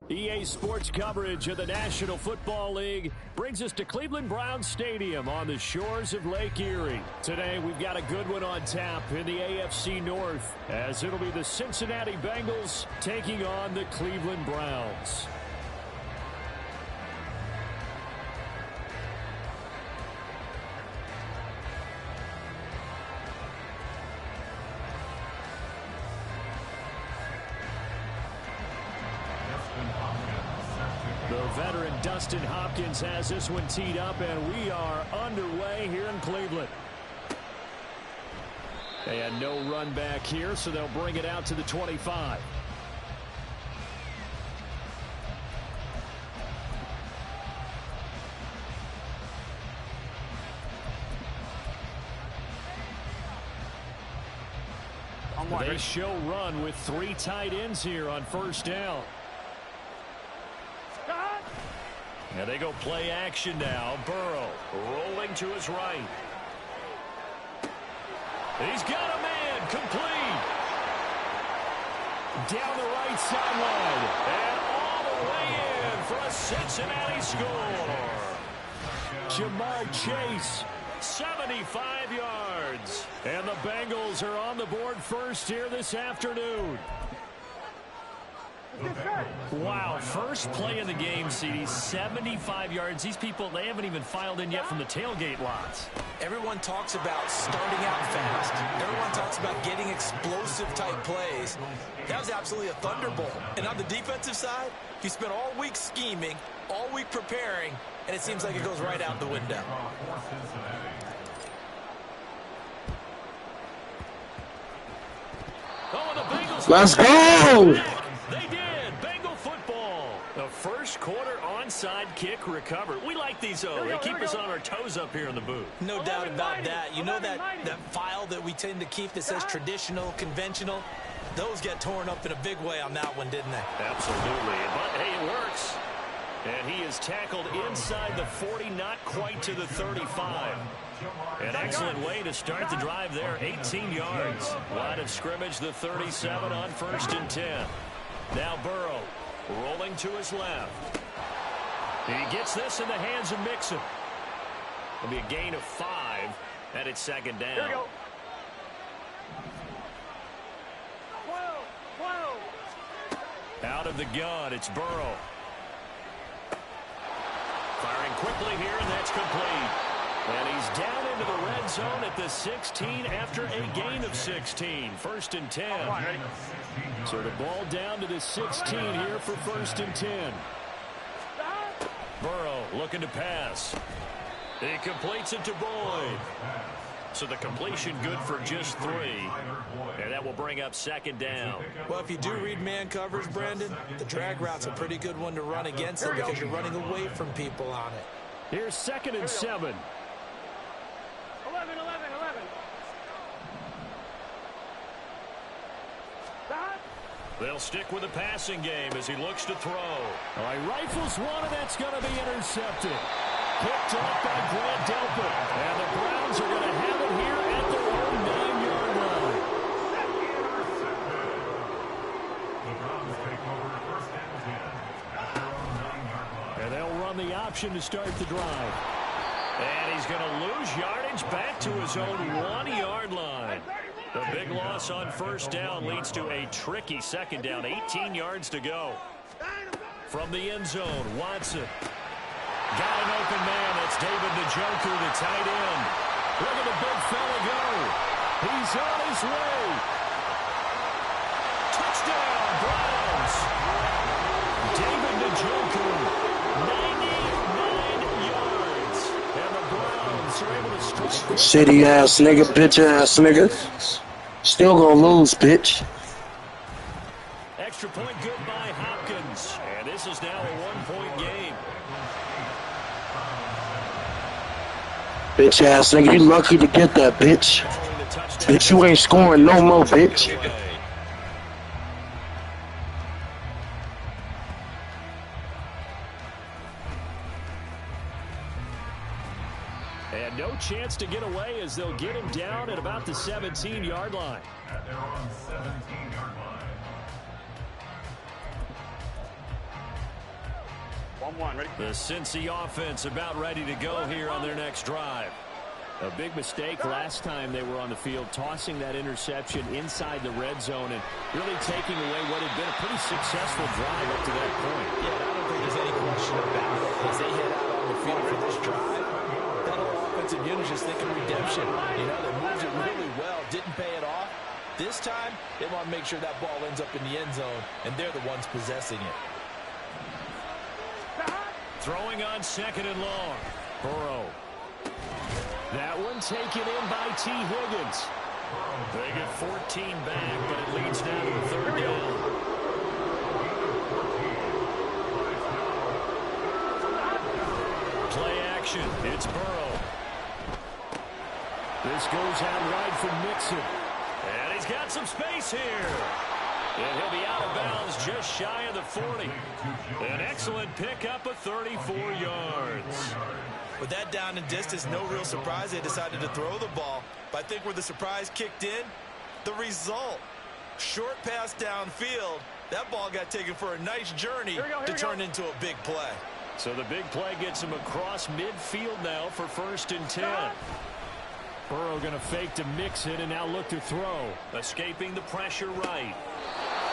EA Sports coverage of the National Football League brings us to Cleveland Browns Stadium on the shores of Lake Erie. Today, we've got a good one on tap in the AFC North, as it'll be the Cincinnati Bengals taking on the Cleveland Browns. The veteran Dustin Hopkins has this one teed up, and we are underway here in Cleveland. And no run back here, so they'll bring it out to the 25. They show run with 3 tight ends here on first down. And they go play action now. Burrow rolling to his right. He's got a man complete. Down the right sideline. And all the way in for a Cincinnati score. Jamar Chase, 75 yards. And the Bengals are on the board first here this afternoon. Wow, first play in the game, CD, 75 yards. These people, they haven't even filed in yet from the tailgate lots. Everyone talks about starting out fast. Everyone talks about getting explosive-type plays. That was absolutely a thunderbolt. And on the defensive side, you spent all week scheming, all week preparing, and it seems like it goes right out the window. Oh, and the Bengals. Let's go! They did. Bengal football. The first quarter onside kick recovered. We like these, though. They keep us on our toes up here in the booth. No doubt about that. You know that file that we tend to keep that says traditional, conventional? Those get torn up in a big way on that one, didn't they? Absolutely. But, hey, it works. And he is tackled inside the 40, not quite to the 35. An excellent way to start the drive there, 18 yards. Line of scrimmage, the 37 on 1st and 10. Now Burrow rolling to his left. He gets this in the hands of Mixon. It'll be a gain of 5, and it's second down. Here we go. 12. Out of the gun, it's Burrow. Firing quickly here, and that's complete. And he's down into the red zone at the 16 after a gain of 16. 1st and 10. So the ball down to the 16 here for 1st and 10. Burrow looking to pass. He completes it to Boyd. So the completion good for just 3. And that will bring up 2nd down. Well, if you do read man coverage, Brandon, the drag route's a pretty good one to run against it because you're running away from people on it. Here's 2nd and 7. 11. They'll stick with the passing game as he looks to throw. All right, rifles one, and that's going to be intercepted. Picked off by Grant Delpit. And the Browns are going to have it here at their own 9-yard line. The Browns take over 1st and 10. And they'll run the option to start the drive. And he's going to lose yardage back to his own 1-yard line. The big loss on 1st down leads to a tricky 2nd down. 18 yards to go. From the end zone, Watson. Got an open man. That's David Njoku, the tight end. Look at the big fella go. He's on his way. Touchdown, Browns. David Njoku, 99 yards. And the Browns are able to strike. Shitty ass nigga, bitch ass nigga. Still gonna lose, bitch. Extra point good by Hopkins. And this is now a 1-point game. Bitch ass nigga, you lucky to get that, bitch. Bitch, you ain't scoring no more, bitch. And no chance to get away as they'll get him down at about the 17-yard line. At their own 17-yard line. 1-1. Ready? The Cincy offense about ready to go here on their next drive. A big mistake last time they were on the field, tossing that interception inside the red zone and really taking away what had been a pretty successful drive up to that point. Yeah, I don't think there's any question about it. As they head out on the field for this drive, that whole offensive unit is just thinking redemption. You know, they moved it really well, didn't pay it off. This time, they want to make sure that ball ends up in the end zone, and they're the ones possessing it. Throwing on 2nd and long. Burrow. That one taken in by T. Higgins. They get 14 back, but it leads down to the 3rd down. Play action. It's Burrow. This goes out wide for Mixon. And he's got some space here. And he'll be out of bounds just shy of the 40. An excellent pickup of 34 yards. With that down and distance, no real surprise they decided to throw the ball. But I think where the surprise kicked in, the result. Short pass downfield. That ball got taken for a nice journey to turn into a big play. So the big play gets him across midfield now for 1st and 10. Burrow going to fake to Mixon and now look to throw. Escaping the pressure right.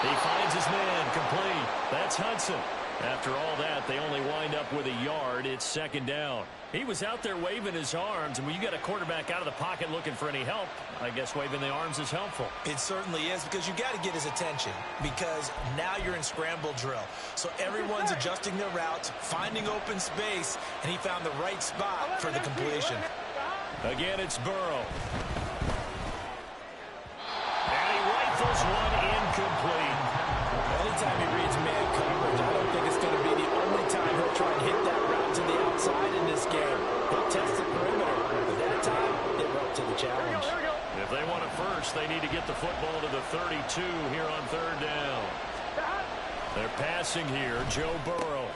He finds his man complete. That's Hudson. After all that, they only wind up with a yard. It's 2nd down. He was out there waving his arms, and when you got a quarterback out of the pocket looking for any help, I guess waving the arms is helpful. It certainly is, because you got to get his attention, because now you're in scramble drill. So everyone's adjusting their routes, finding open space, and he found the right spot for the completion. Again, it's Burrow. And he rifles one incomplete. Anytime he reads man coverage, I don't think it's going to be the only time he'll try and hit that route to the outside in this game. He'll test the perimeter, but at a time, they're up to the challenge. If they want it first, they need to get the football to the 32 here on 3rd down. They're passing here, Joe Burrow.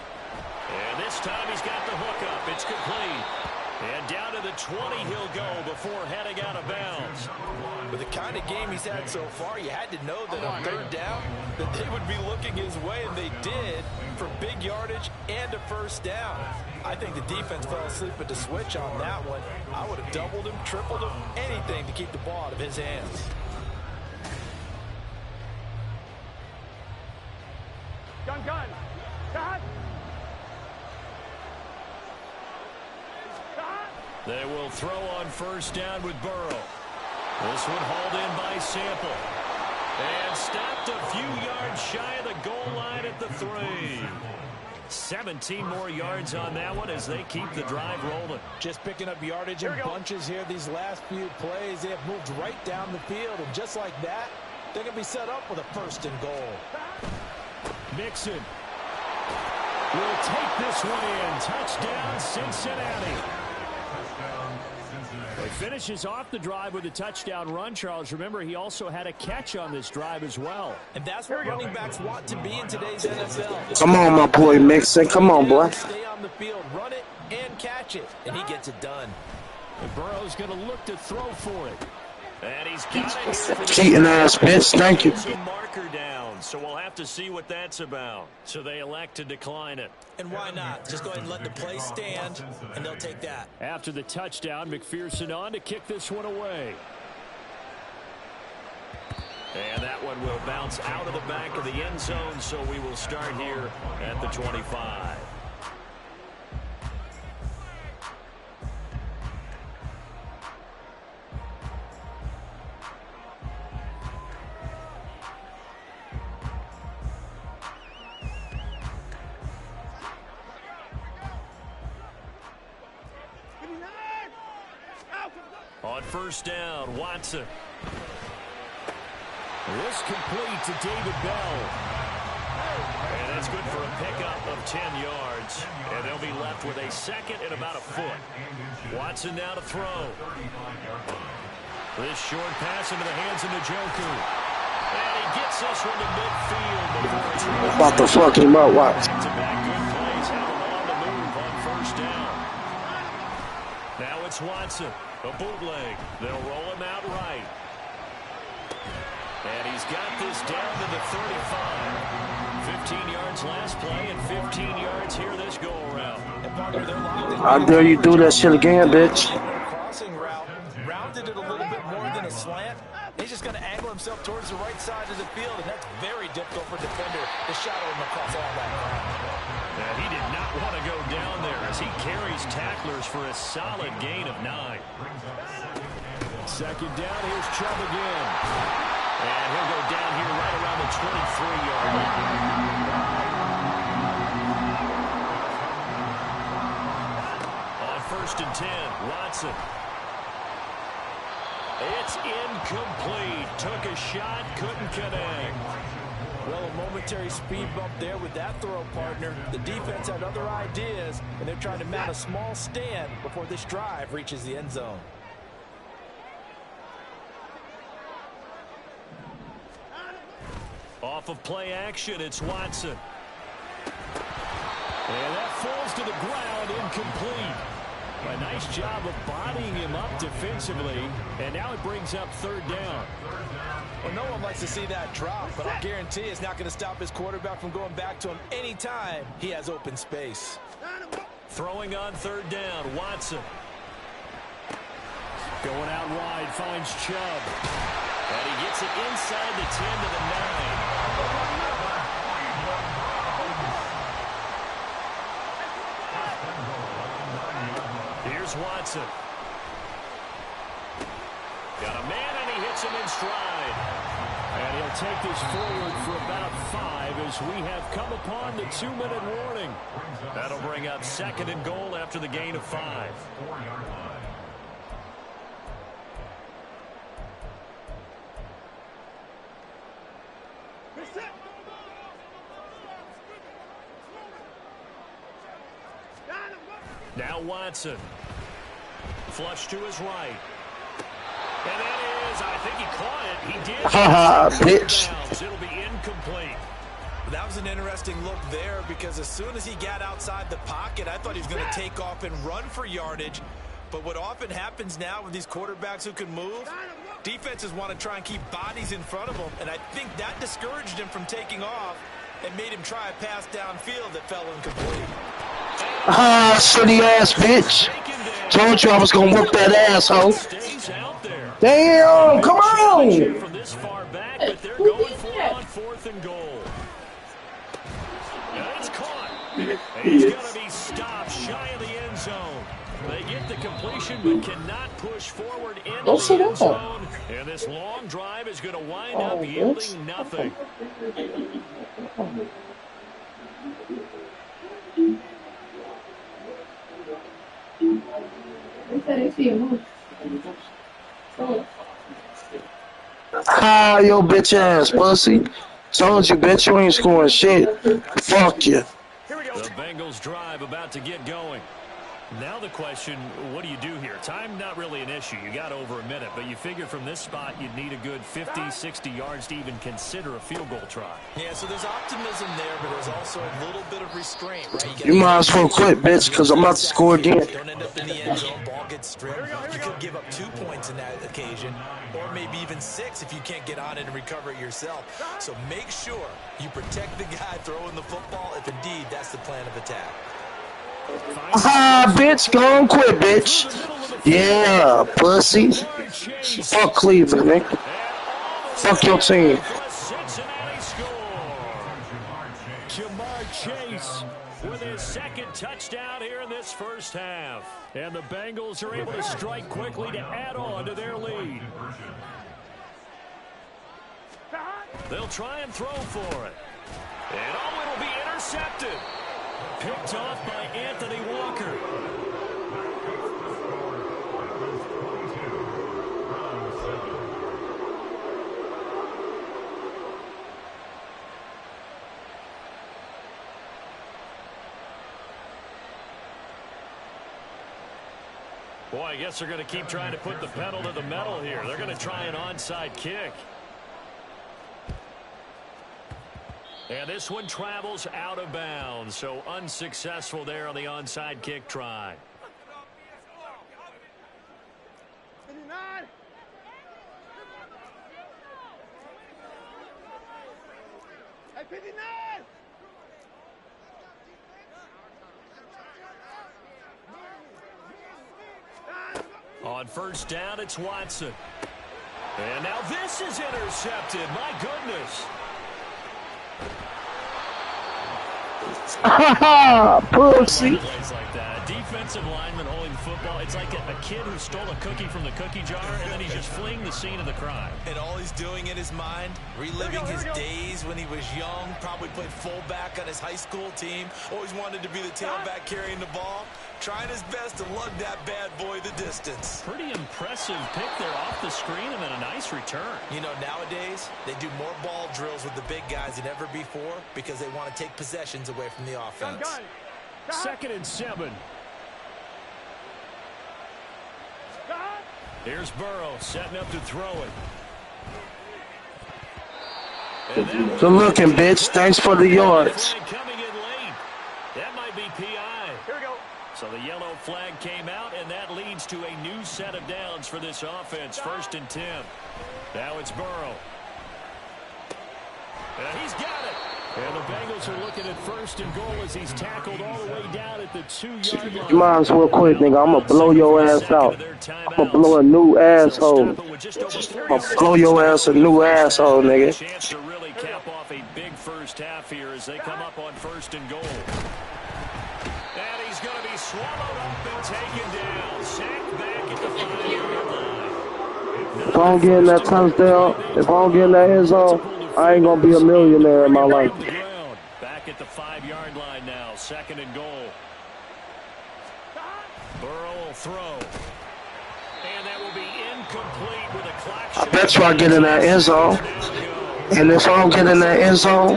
And this time he's got the hook up. It's complete. And down to the 20 he'll go before heading out of bounds. With the kind of game he's had so far, you had to know that on 3rd down that they would be looking his way, and they did, for big yardage and a 1st down. I think the defense fell asleep at the switch on that one. I would have doubled him, tripled him, anything to keep the ball out of his hands. Gun. Cut. They will throw on 1st down with Burrow. This one hauled in by Sample. And stopped a few yards shy of the goal line at the 3. 17 more yards on that one as they keep the drive rolling. Just picking up yardage in bunches here these last few plays. They have moved right down the field, and just like that, they're going to be set up with a 1st and goal. Mixon will take this one in. Touchdown, Cincinnati. He finishes off the drive with a touchdown run, Charles. Remember, he also had a catch on this drive as well. And that's what running backs want to be in today's NFL. Come on, my boy Mixon. Come on, boy. Stay on the field, run it, and catch it. And he gets it done. And Burrow's going to look to throw for it. And he's got it. Cheating ass bitch. Thank you. Some marker down, so we'll have to see what that's about. So they elect to decline it. And why not? Just go ahead and let the play stand, and they'll take that. After the touchdown, McPherson on to kick this one away. And that one will bounce out of the back of the end zone, so we will start here at the 25. On 1st down, Watson. This complete to David Bell. And that's good for a pickup of 10 yards. And they'll be left with a 2nd and about a foot. Watson now to throw. This short pass into the hands of Njoku. And he gets this one to midfield. About to fuck him up, watch. Back-to-back good plays have him on the move on 1st down. Now it's Watson. A bootleg. They'll roll him out right. And he's got this down to the 35. 15 yards last play and 15 yards here this go-around. I dare you do that shit again, bitch. Crossing route, rounded it a little bit more than a slant. He's just going to angle himself towards the right side of the field, and that's very difficult for a defender to shadow him across all that ground. He did not want to go down there as he carries tacklers for a solid gain of 9. Second down, here's Chubb again. And he'll go down here right around the 23-yard line. On 1st and 10, Watson. It's incomplete. Took a shot, couldn't connect. Well, a momentary speed bump there with that throw, partner. The defense had other ideas, and they're trying to mount a small stand before this drive reaches the end zone. Off of play action, it's Watson. And that falls to the ground, incomplete. A nice job of bodying him up defensively, and now it brings up 3rd down. Well, no one likes to see that drop, but I'll guarantee it's not going to stop his quarterback from going back to him anytime he has open space. Throwing on 3rd down, Watson. Going out wide, finds Chubb. And he gets it inside the 10 to the 9. Here's Watson. Got a man, and he hits him in stride. And he'll take this forward for about 5 as we have come upon the 2-minute warning. That'll bring up 2nd and goal after the gain of 5. Now Watson. Flush to his right. And that is, I think he caught it. He did. Haha, bitch. It'll be incomplete. That was an interesting look there because as soon as he got outside the pocket, I thought he was going to take off and run for yardage. But what often happens now with these quarterbacks who can move, defenses want to try and keep bodies in front of them. And I think that discouraged him from taking off and made him try a pass downfield that fell incomplete. Ah, shitty ass bitch. Told you I was gonna whoop that asshole. Damn, come on. From this far back, but they're going for it on 4th and goal. And it's caught. And he's going to be stopped shy of the end zone. They get the completion, but cannot push forward into the end zone. And this long drive is going to wind up yielding nothing. Ah, yo, bitch ass pussy. Told you, bitch, you ain't scoring shit. Fuck you. The Bengals drive about to get going. Now the question, what do you do here? Time not really an issue. You got over a minute, but you figure from this spot you'd need a good 50, 60 yards to even consider a field goal try. Yeah, so there's optimism there, but there's also a little bit of restraint, right? You might as well quit, bitch, because I'm about to score again. Don't end up in the end zone, ball gets stripped. You could give up 2 points in that occasion, or maybe even 6 if you can't get on it and recover it yourself. So make sure you protect the guy throwing the football if indeed that's the plan of attack. Ah, bitch, go and quit, bitch. Yeah, pussy. Fuck Cleveland, nigga. Fuck your team. Jamar Chase with his 2nd touchdown here in this first half. And the Bengals are able to strike quickly to add on to their lead. They'll try and throw for it. And oh, it'll be intercepted. Picked off by Anthony Walker. Boy, I guess they're going to keep trying to put the pedal to the metal here. They're going to try an onside kick. And this one travels out of bounds, so unsuccessful there on the onside kick try. On first down, it's Watson. And now this is intercepted. My goodness. Pussy. Plays like that. A defensive lineman holding football. It's like a kid who stole a cookie from the cookie jar, and then he's just fleeing the scene of the crime. And all he's doing in his mind, reliving his days when he was young, probably played fullback on his high school team, always wanted to be the tailback carrying the ball, trying his best to lug that bad boy the distance. Pretty impressive pick there off the screen, and then a nice return. You know, nowadays, they do more ball drills with the big guys than ever before because they want to take possessions away from the offense. 2nd and 7. Here's Burrow setting up to throw it. Good looking, bitch. Thanks for the yards. Coming in late. That might be PI. Here we go. So the yellow flag came out, and that leads to a new set of downs for this offense. 1st and 10. Now it's Burrow. And he's got it. And the Bengals are looking at 1st and goal as he's tackled all the way down at the 2-yard line. You might as well quit, nigga. I'm going to blow your ass out. I'm going to blow a new asshole. I'm going to blow your ass a new asshole, nigga. Chance to really cap off a big first half here as they come up on 1st and goal. And he's going to be swallowed up and taken down. Sacked back at the 5-yard line. If I don't get in that touchdown, if I don't get in that end zone, I ain't going to be a millionaire in my life. Back at the 5-yard line now. 2nd and goal. Burrow will throw. And that will be incomplete with a clock shot. I bet you I get in that end zone. And if I don't get in that end zone,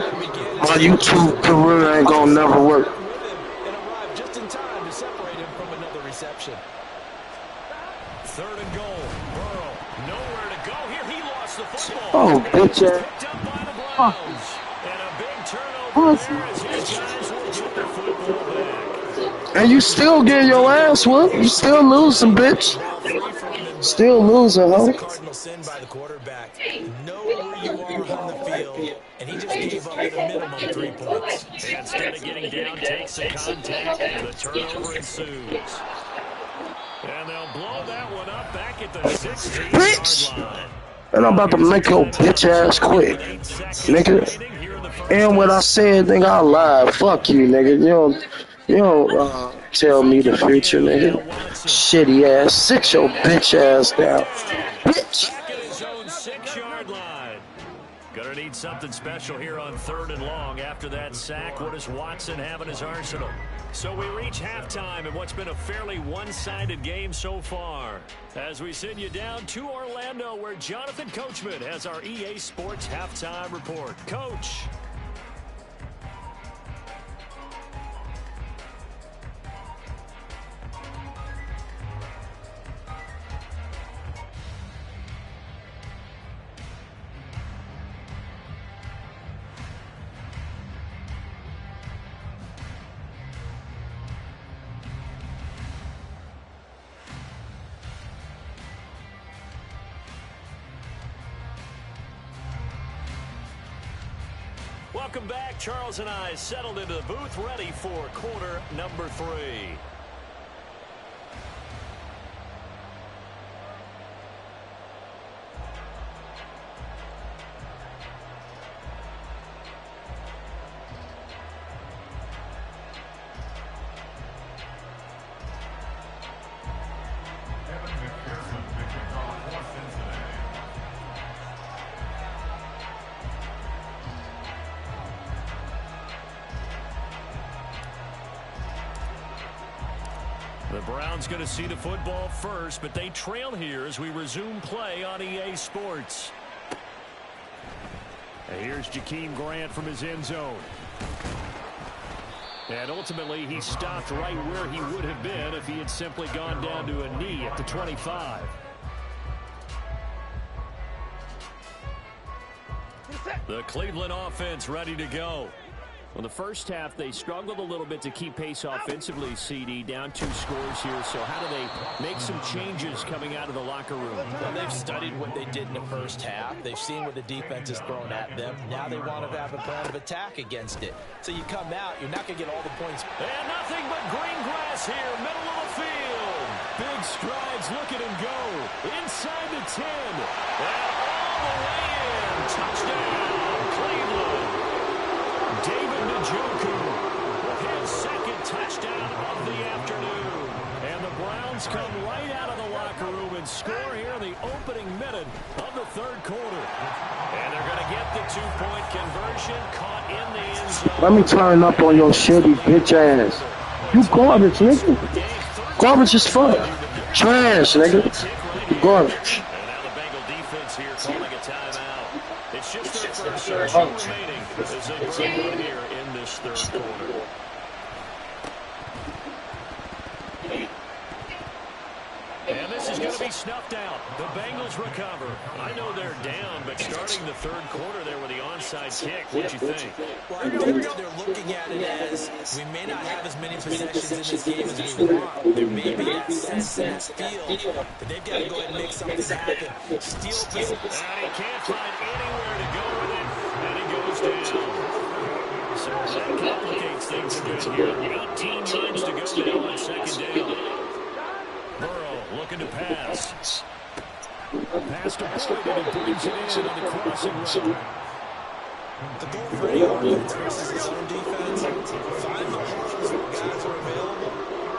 my YouTube career ain't going to never work. And arrived just in time to separate him from another reception. 3rd and goal. Burrow nowhere to go. Here he lost the football. Oh, bitch ass. Picked up by the Browns. And a big turnover there as his guys will get the football back. And you still getting your ass whooped. You still losing, bitch. Still losing, huh? Cardinal sin by the quarterback. Know where you are on the field, and he just gave up at a minimum 3 points. And instead of getting down, takes the contact, and the turnover ensues. And they'll blow that one up back at the 16-yard line. And I'm about to make your bitch ass quit, nigga. And what I said, nigga, I lied. Fuck you, nigga. You don't tell me the future, nigga. Shitty ass. Sit your bitch ass down, bitch. Back at his own 6-yard line. Gonna need something special here on 3rd and long. After that sack, what does Watson have in his arsenal? So we reach halftime in what's been a fairly one-sided game so far. As we send you down to Orlando, where Jonathan Coachman has our EA Sports halftime report. Coach. Welcome back. Charles and I settled into the booth, ready for quarter number 3. The Browns going to see the football first, but they trail here as we resume play on EA Sports. And here's Jakeem Grant from his end zone. And ultimately, he stopped right where he would have been if he had simply gone down to a knee at the 25. The Cleveland offense ready to go. Well, the first half, they struggled a little bit to keep pace offensively, CD, down 2 scores here. So how do they make some changes coming out of the locker room? Well, they've studied what they did in the first half. They've seen what the defense has thrown at them. Now they want to have a plan of attack against it. So you come out, you're not going to get all the points. And nothing but green grass here, middle of the field. Big strides. Look at him go. Inside the 10. And all the way in. Touchdown, Cleveland. David Njoku with his second touchdown of the afternoon. And the Browns come right out of the locker room and score here in the opening minute of the third quarter. And they're going to get the two-point conversion caught in the end zone. Let me turn up on your shitty bitch ass. You garbage, nigga. Garbage is fuck. Trash, nigga. Garbage. And now the Bengal defense here calling a timeout. It's just their first search remaining as they proceed here in this third quarter. And this is going to be snuffed out. The Bengals recover. I know they're down, but starting the third quarter there with the onside kick, what'd you think? Well, I think they're looking at it as we may not have as many possessions in this game as we want. There may be that sense in this field that they've got to go ahead and make something happen. Steal possession. And he can't find anywhere to go with it, and he goes down. So that complicates things a bit here. 18 yards to go now on second down. Burrow looking to pass. Pass to Boyd, and he brings it in on the crossing route. The goal for any offense versus his own defense, find the holes where guys are available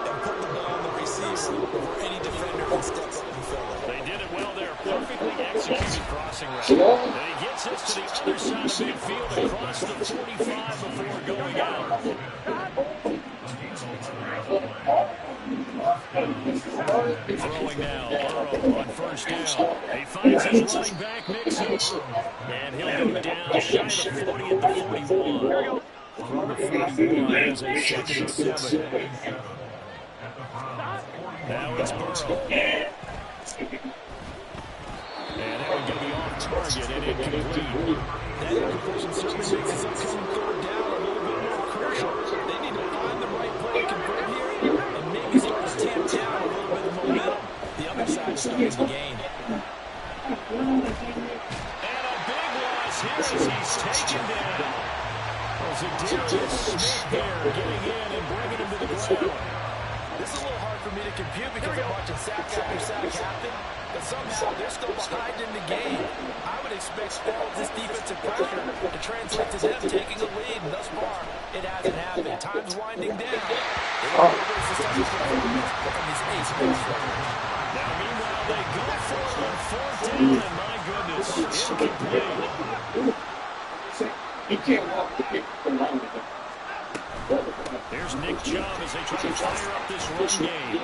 and put the ball on the receiver where any defender can step up and fill it. They did it well there. Perfectly executed crossing route. And he gets us to the other side of midfield across the 45 before going out. Throwing now, Burrow on first down. He finds his running back Mixon. And he'll go down shy of the 40 at the 41. From the 41 as a second and 7. Now it's Burrow. And that would be off target and incomplete. That incompletion certainly makes this upcoming third down a little bit more crucial. They need to find the right play to convert here and maybe start to tamp down a little bit of momentum. The other side is starting to gain. And a big loss here as he's taken down. Zadarius Smith there getting in and bringing him to the ground. This is a little hard for me to compute because I'm watching sack after sack happen, but somehow they're still behind in the game. I would expect all of this defensive pressure to translate to them taking a lead, and thus far, it hasn't happened. Time's winding down. Now, meanwhile, they go for it on fourth down, and my goodness, incomplete. He can't walk the kick around it. Here's Nick Chubb as they try to fire up this run game.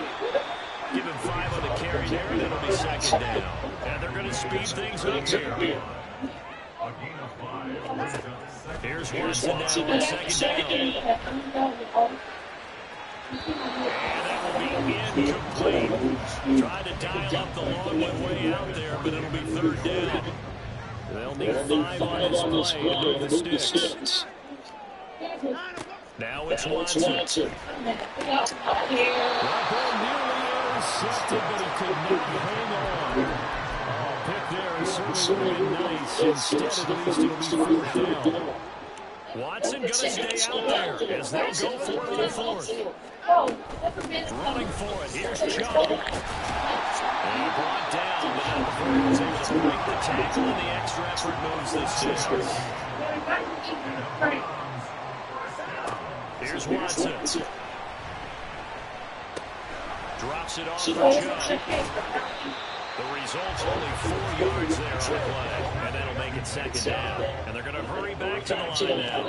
Give him 5 on the carry there, and it'll be second down. And they're going to speed things up here. Here's Watson now on second down. And that will be incomplete. Trying to dial up the long way out there, but it'll be third down. They'll need 5 on this play to move the sticks. Now it's Watson. That ball nearly intercepted, but he could not hang on. Oh, pick there is certainly really nice. Instead, at least it'll be fourth down. Watson going to stay out there as they'll go for it on fourth. Running for it. Here's Chubb. And brought down, but not before he was able to break the tackle, and the extra effort moves the sticks. Here's Watson. Drops it off for Chubb. The result, only 4 yards there on the play. And that'll make it second down. And they're going to hurry back to the line now.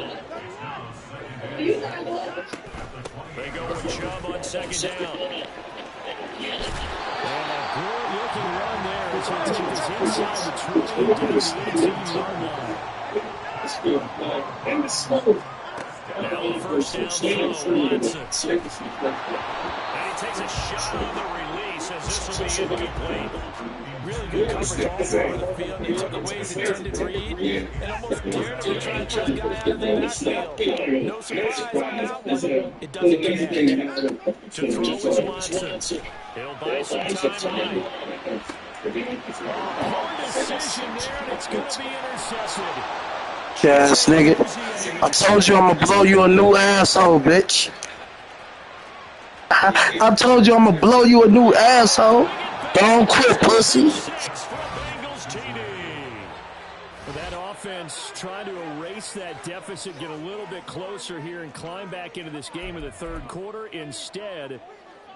They go with Chubb on second down. And a good-looking run there as he takes us inside the 20 to the 18-yard line. Now the first down throw, Watson. And he takes a shot on the release as this will be incomplete. Really good coverage all over the field. He took away his intended read and almost dared him to try and push the guy out of the backfield. No surprise on that one. It doesn't connect. To throw is Watson. He'll buy some time. Hard decision there, and it's going to be intercepted. Yes, nigga. I told you I'm gonna blow you a new asshole, bitch. I told you I'm gonna blow you a new asshole. Don't quit, pussy. That offense trying to erase that deficit, get a little bit closer here, and climb back into this game in the third quarter. Instead,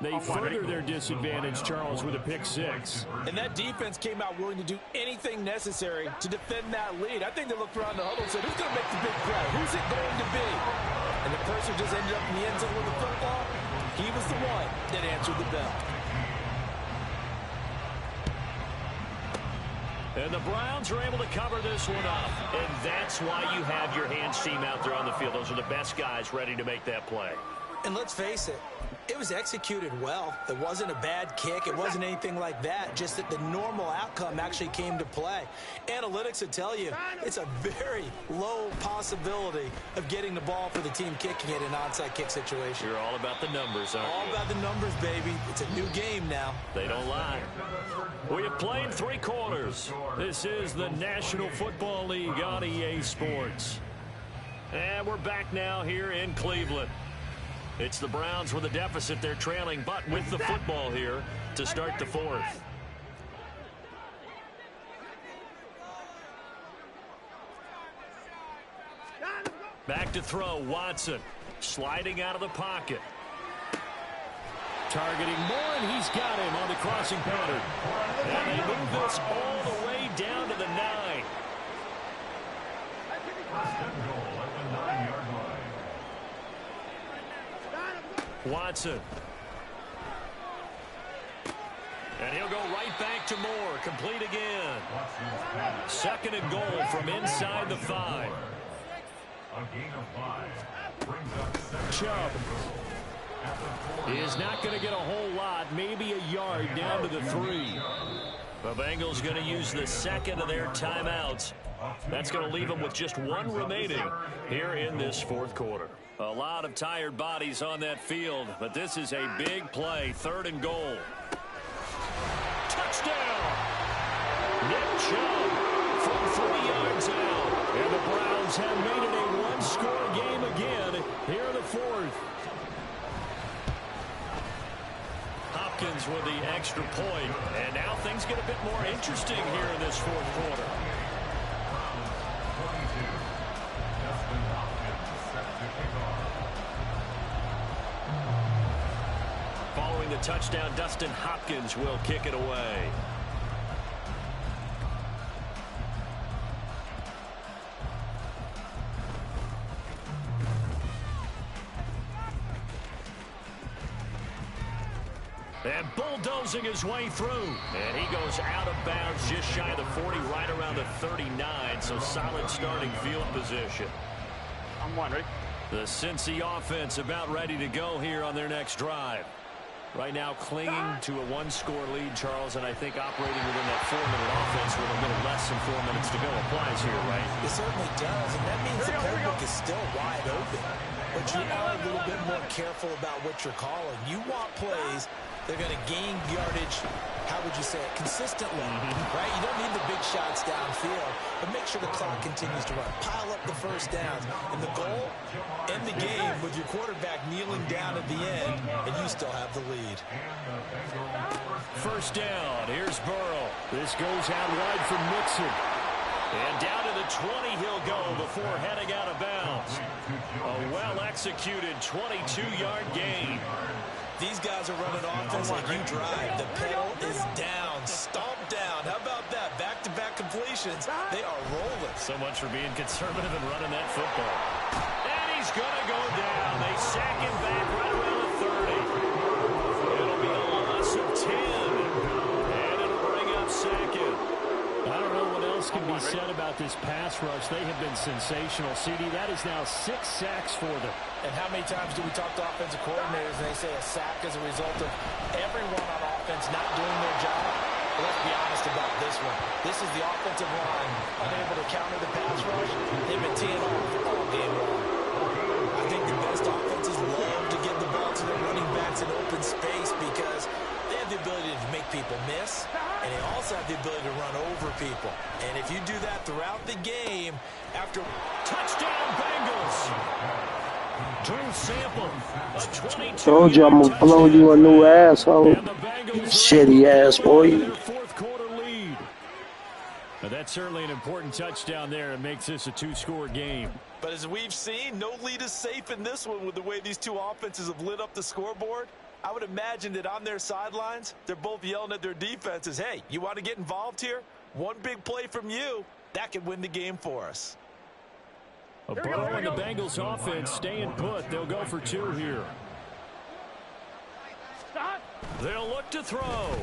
they further their disadvantage, Charles, with a pick six. And that defense came out willing to do anything necessary to defend that lead. I think they looked around the huddle and said, who's going to make the big play? Who's it going to be? And the person who just ended up in the end zone with the football, he was the one that answered the bell. And the Browns are able to cover this one up. And that's why you have your hands team out there on the field. Those are the best guys ready to make that play. And let's face it, it was executed well. It wasn't a bad kick. It wasn't anything like that. Just that the normal outcome actually came to play. Analytics would tell you it's a very low possibility of getting the ball for the team kicking it in an onside kick situation. You're all about the numbers, aren't you? All about the numbers, baby. It's a new game now. They don't lie. We have played 3 quarters. This is the National Football League on EA Sports. And we're back now here in Cleveland. It's the Browns with a deficit. They're trailing, but with the football here to start the fourth. Back to throw, Watson. Sliding out of the pocket. Targeting Moore, and he's got him on the crossing pattern. And they move this all the way down to the 9. Watson. And he'll go right back to Moore. Complete again. 2nd and goal from inside the 5. Chubb is not going to get a whole lot. Maybe a yard down to the 3. The Bengals going to use the 2nd of their timeouts. That's going to leave them with just 1 remaining here in this 4th quarter. A lot of tired bodies on that field, but this is a big play. 3rd and goal. Touchdown! Nick Chubb from 3 yards out. And the Browns have made it a 1-score game again here in the 4th. Hopkins with the extra point. And now things get a bit more interesting here in this 4th quarter. Following the touchdown, Dustin Hopkins will kick it away. And bulldozing his way through. And he goes out of bounds just shy of the 40, right around the 39. So solid starting field position. I'm wondering. The Cincy offense about ready to go here on their next drive. Right now clinging to a 1-score lead, Charles, and I think operating within that 4-minute offense with a little less than 4 minutes to go applies here, right? It certainly does, and that means the playbook is still wide open. But you are a little bit more careful about what you're calling. You want plays that are going to gain yardage, how would you say it, consistently, right? You don't need the big shots downfield, but make sure the clock continues to run. Pile up the first downs. And the goal, end the game with your quarterback kneeling down at the end, and you still have the lead. First down. Here's Burrow. This goes out wide for Mixon. And down to the 20 he'll go before heading out of bounds. A well-executed 22-yard gain. These guys are running offense like you drive. The pedal is down, stomped down. How about that? Back-to-back completions. They are rolling. So much for being conservative and running that football. And he's going to go down. They sack him back right around the 30. It'll be a loss of 10. And it'll bring up 2nd. I don't know what else can be said about this pass rush. They have been sensational. CD, that is now 6 sacks for them. And how many times do we talk to offensive coordinators and they say a sack is a result of everyone on offense not doing their job? Well, let's be honest about this one. This is the offensive line unable to counter the pass rush. They've been teeing off all game long. I think the best offenses love to give the ball to their running backs in open space because they have the ability to make people miss, and they also have the ability to run over people. And if you do that throughout the game, after touchdown Bengals. Drew Sample, a 22 Told you I'm gonna blow you a new asshole. And the Bengals Shitty ass boy. their fourth quarter lead. Now that's certainly an important touchdown there. It makes this a two-score game. But as we've seen, no lead is safe in this one with the way these two offenses have lit up the scoreboard. I would imagine that on their sidelines, they're both yelling at their defenses, hey, you want to get involved here? One big play from you, that could win the game for us. Burrow and the Bengals offense staying put. They'll go for two here. They'll look to throw.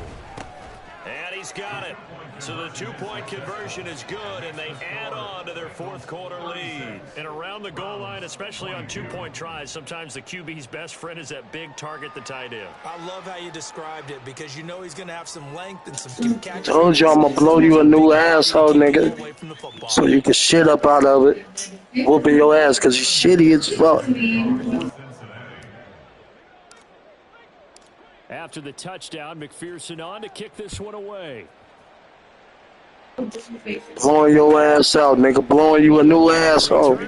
And he's got it. So the two-point conversion is good, and they add on to their fourth quarter lead. And around the goal line, especially on two-point tries, sometimes the QB's best friend is that big target, the tight end. I love how you described it because you know he's going to have some length and some catch. Told you I'm gonna blow you a new asshole, nigga. So you can shit up out of it. Whooping your ass because you shitty as fuck. After the touchdown, McPherson on to kick this one away. Blowing your ass out, nigga. Blowing you a new asshole.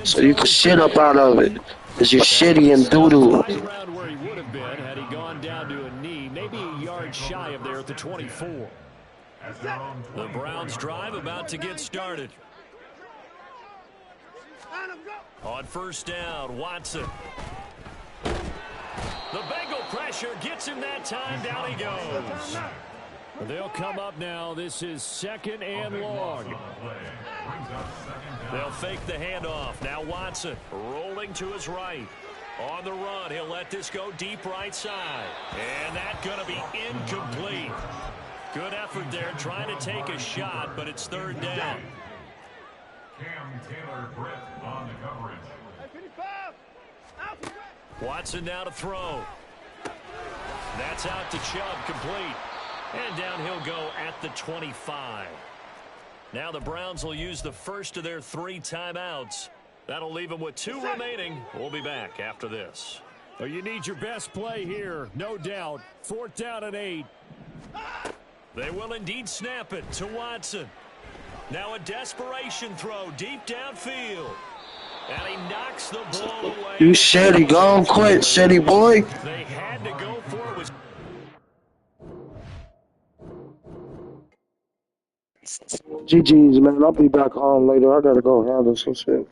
So you can shit up out of it. Because you're shitty and doo-doo. Right around where he would have been had he gone down to a knee, maybe a yard shy of there at the 24. The Browns drive about to get started. On first down, Watson. The Bengal pressure gets him that time. Down he goes. They'll come up now. This is second and long. They'll fake the handoff. Now Watson rolling to his right. On the run, he'll let this go deep right side. And that's going to be incomplete. Good effort there trying to take a shot, but it's third down. Cam Taylor-Britt on the coverage. Watson now to throw. That's out to Chubb, complete. And down he'll go at the 25. Now the Browns will use the first of their 3 timeouts. That'll leave them with 2 remaining. We'll be back after this. Well, you need your best play here, no doubt. 4th down and 8. They will indeed snap it to Watson. Now a desperation throw deep downfield. And he knocks the ball away. You shitty. Go on, quit, shitty boy. They had to go for it. GG's, man. I'll be back home later. I gotta go handle some shit.